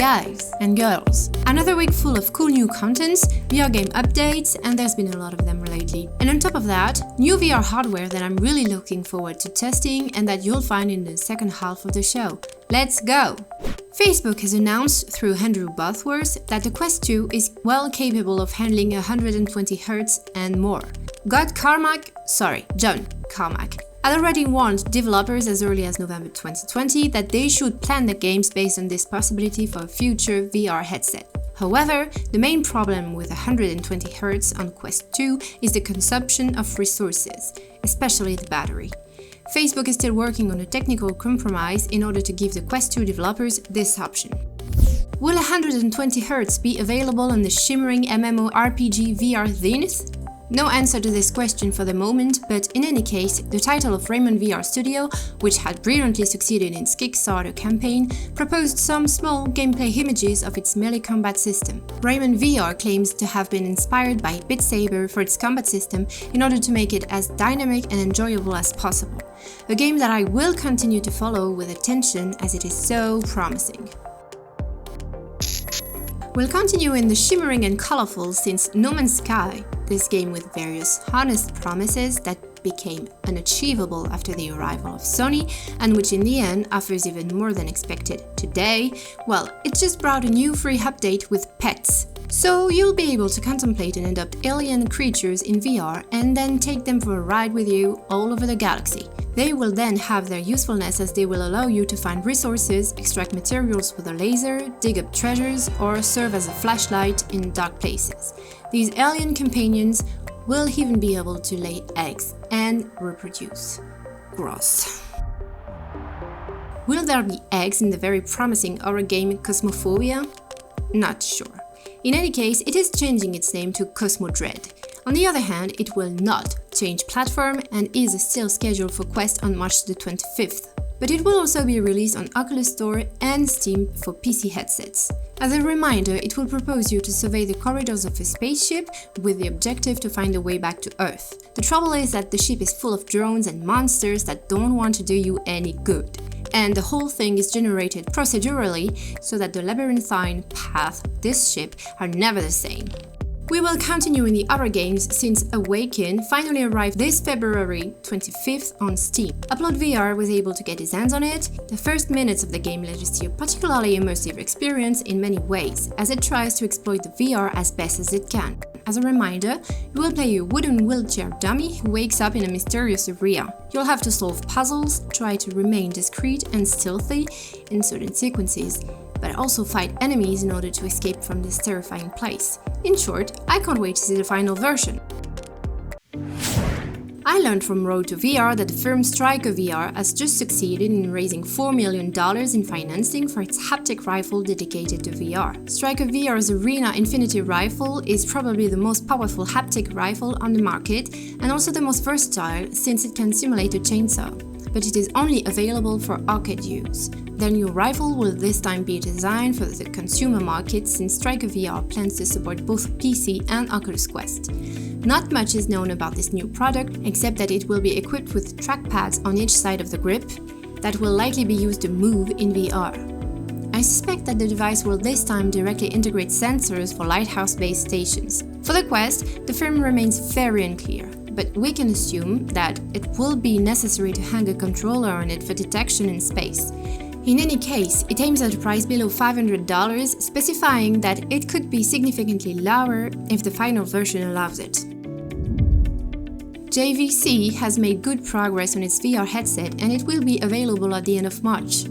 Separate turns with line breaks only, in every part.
guys and girls. Another week full of cool new contents, VR game updates, and there's been a lot of them lately. And on top of that, new VR hardware that I'm really looking forward to testing and that you'll find in the second half of the show. Let's go! Facebook has announced through Andrew Bosworth that the Quest 2 is well capable of handling 120 Hz and more. John Carmack had already warned developers as early as November 2020 that they should plan their games based on this possibility for a future VR headset. However, the main problem with 120 Hz on Quest 2 is the consumption of resources, especially the battery. Facebook is still working on a technical compromise in order to give the Quest 2 developers this option. Will 120 Hz be available on the shimmering MMORPG VR Zenith? No answer to this question for the moment, but in any case, the title of Raymond VR Studio, which had brilliantly succeeded in its Kickstarter campaign, proposed some small gameplay images of its melee combat system. Raymond VR claims to have been inspired by Beat Saber for its combat system in order to make it as dynamic and enjoyable as possible. A game that I will continue to follow with attention as it is so promising. We'll continue in the shimmering and colorful since No Man's Sky, this game with various honest promises that became unachievable after the arrival of Sony and which in the end offers even more than expected today, well, it just brought a new free update with pets. So you'll be able to contemplate and adopt alien creatures in VR and then take them for a ride with you all over the galaxy. They will then have their usefulness as they will allow you to find resources, extract materials with a laser, dig up treasures, or serve as a flashlight in dark places. These alien companions will even be able to lay eggs and reproduce. Gross. Will there be eggs in the very promising horror game Cosmophobia? Not sure. In any case, it is changing its name to Cosmo Dread. On the other hand, it will not change platform and is still scheduled for Quest on March the 25th. But it will also be released on Oculus Store and Steam for PC headsets. As a reminder, it will propose you to survey the corridors of a spaceship with the objective to find a way back to Earth. The trouble is that the ship is full of drones and monsters that don't want to do you any good. And the whole thing is generated procedurally so that the labyrinthine paths this ship are never the same. We will continue in the other games since Awaken finally arrived this February 25th on Steam. Upload VR was able to get his hands on it. The first minutes of the game let us see a particularly immersive experience in many ways, as it tries to exploit the VR as best as it can. As a reminder, you will play a wooden wheelchair dummy who wakes up in a mysterious area. You'll have to solve puzzles, try to remain discreet and stealthy in certain sequences, but also fight enemies in order to escape from this terrifying place. In short, I can't wait to see the final version. I learned from Road to VR that the firm Striker VR has just succeeded in raising $4 million in financing for its haptic rifle dedicated to VR. Striker VR's Arena Infinity rifle is probably the most powerful haptic rifle on the market and also the most versatile since it can simulate a chainsaw. But it is only available for arcade use. Their new rifle will this time be designed for the consumer market since Striker VR plans to support both PC and Oculus Quest. Not much is known about this new product, except that it will be equipped with trackpads on each side of the grip that will likely be used to move in VR. I suspect that the device will this time directly integrate sensors for lighthouse-based stations. For the Quest, the firm remains very unclear, but we can assume that it will be necessary to hang a controller on it for detection in space. In any case, it aims at a price below $500, specifying that it could be significantly lower if the final version allows it. JVC has made good progress on its VR headset and it will be available at the end of March.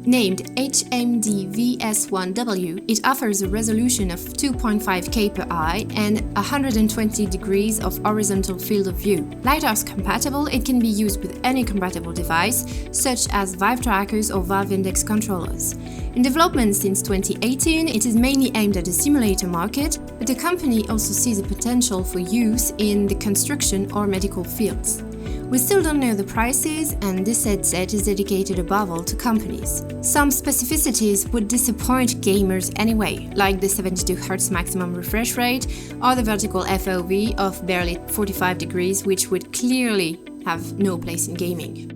Named HMD-VS1W, it offers a resolution of 2.5K per eye and 120 degrees of horizontal field of view. Lighthouse compatible, it can be used with any compatible device, such as Vive trackers or Valve Index controllers. In development since 2018, it is mainly aimed at the simulator market, but the company also sees a potential for use in the construction or medical fields. We still don't know the prices, and this headset is dedicated above all to companies. Some specificities would disappoint gamers anyway, like the 72Hz maximum refresh rate or the vertical FOV of barely 45 degrees, which would clearly have no place in gaming.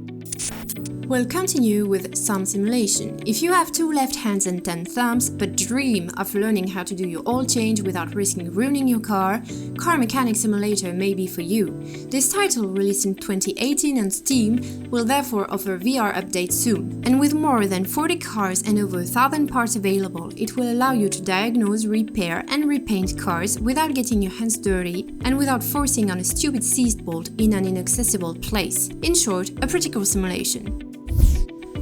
We'll continue with some simulation. If you have 2 left hands and 10 thumbs, but dream of learning how to do your oil change without risking ruining your car, Car Mechanic Simulator may be for you. This title, released in 2018 on Steam, will therefore offer VR updates soon. And with more than 40 cars and over 1,000 parts available, it will allow you to diagnose, repair and repaint cars without getting your hands dirty and without forcing on a stupid seized bolt in an inaccessible place. In short, a pretty cool simulation.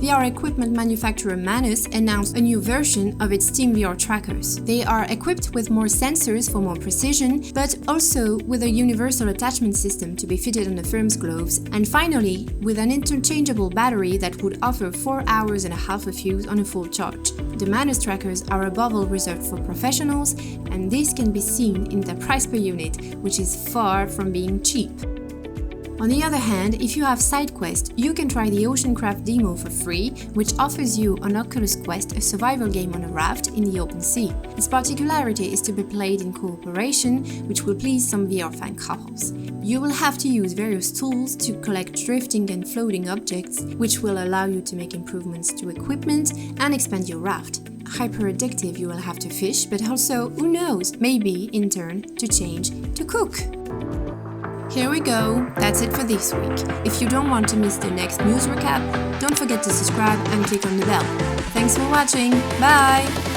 VR equipment manufacturer Manus announced a new version of its Steam VR trackers. They are equipped with more sensors for more precision, but also with a universal attachment system to be fitted on the firm's gloves, and finally, with an interchangeable battery that would offer 4 hours and a half of use on a full charge. The Manus trackers are above all reserved for professionals, and this can be seen in the price per unit, which is far from being cheap. On the other hand, if you have SideQuest, you can try the Oceancraft demo for free, which offers you on Oculus Quest a survival game on a raft in the open sea. Its particularity is to be played in cooperation, which will please some VR fan couples. You will have to use various tools to collect drifting and floating objects, which will allow you to make improvements to equipment and expand your raft. Hyper addictive, you will have to fish, but also, who knows, maybe in turn to change to cook. Here we go, that's it for this week. If you don't want to miss the next news recap, don't forget to subscribe and click on the bell. Thanks for watching, bye!